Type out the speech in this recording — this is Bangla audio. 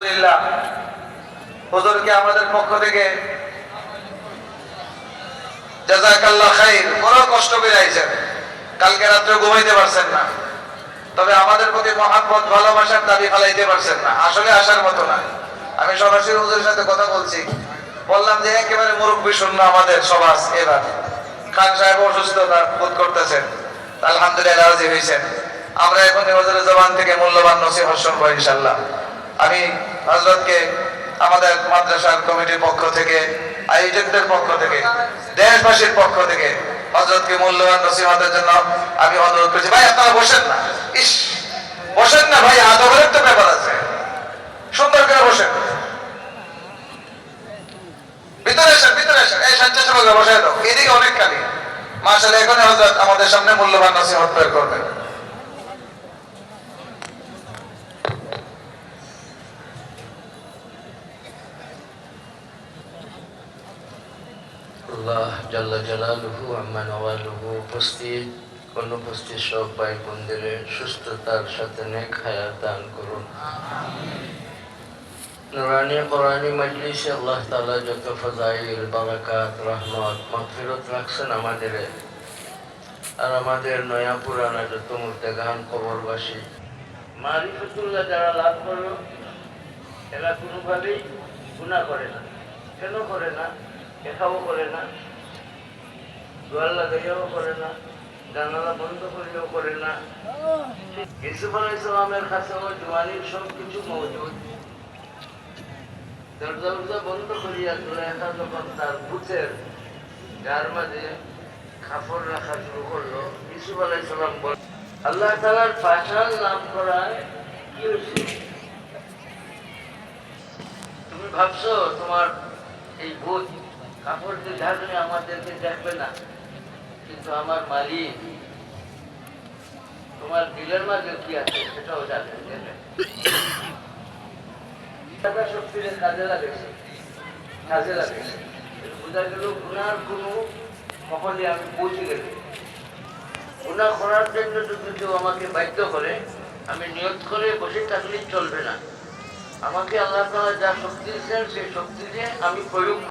আলহামদুলিল্লাহ, হুজুরকে আমাদের পক্ষ থেকে জাযাকাল্লাহ খাইর। বড় কষ্ট করে আইছেন, কালকে রাত্রে ঘুমাইতে পারছেন না, তবে আমাদের প্রতি মহাব্বত ভালোবাসার দাবি ফেলাইতে পারছেন না। আসলে আসার মতো না। আমি সরাসরি হুজুরের সাথে কথা বলছি, বললাম যে একেবারে মুরব্বী শূন্য আমাদের সমাজ। এবার খান সাহেব অসুস্থতা বোধ করতেছেন, আলহামদুলিল্লাহ রাজি হয়েছেন। আমরা এখন হুজুরের জবান থেকে মূল্যবান নসিহত শুনবো ইনশাআল্লাহ। আমি হযরতকে আমাদের মাদ্রাসার কমিটির পক্ষ থেকে, আয়োজকদের পক্ষ থেকে, দেশবাসীর পক্ষ থেকে হযরতকে মূল্যবান নসিহতের জন্য আমি অনুরোধ করছি। ভাই আপনারা বসেন না, ইস বসেন না ভাই, আদবের তো ব্যাপার আছে, সুন্দর করে বসেন। ভিতরে এসেন, ভিতরে এসেন, এই স্বেচ্ছাসেবকরা বসে দাও, এদিকে অনেক খালি। মাশাআল্লাহ, এখন হযরত আমাদের সামনে মূল্যবান নসিহত প্রয়োগ করবেন। আল্লাহ জাল্লা জালালুহু আম্মা নওয়ালুহু উপস্থিত অনুপস্থিত সব ভাই বোনদের সুস্থতার সাথে নেক হায়াত দান করুন। নুরানি কোরআনি মজলিসে আল্লাহ তাআলা যত ফজাইল, বারাকাত, রহমত, মাগফিরাত রাখছেন আমাদের, আর আমাদের নয়া পুরানা যত মুর্তেগান কবরবাসী মারিফাতুল্লাহ যারা লাভ করলো, এরা কোনোভাবেই গুনাহ করে না। কেন করে না? একাও করে না, দোয়ার লাগাইয়াও করে না, জানালা বন্ধ করিয়াও করে না। ইউসুফ আলাইহিস সালামের কাছে জওয়ানির সব কিছু মওজুদ। দরজা বন্ধ করিয়া জুলাইখা যখন তার বুকের গার মাঝে কাপড় রাখা শুরু করলো, ইউসুফ আলাইহিস সালাম বলেন, আল্লাহ তাআলার পাশান নাম করায় কি হয়েছে? তুমি ভাবছো তোমার এই ভূত কাপড় দিয়ে ঢাকলে আমাদেরকে দেখবে না, কিন্তু আমার মালিক তোমার দিলের মাঝে কি আছে সেটাও জানেন। শক্তির কাজে লাগেছে, কাজে লাগেছে। বোঝা গেল গুনার কোনো কখনই আমি পৌঁছে গেছি। গুনাহ করার জন্য যদি কেউ আমাকে বাধ্য করে, আমি নিয়ত করে বসে থাকলেই চলবে না। আমাকে আল্লাহ তাআলা যা শক্তি দিয়েছেন সেই শক্তি দিয়ে আমি প্রয়োগ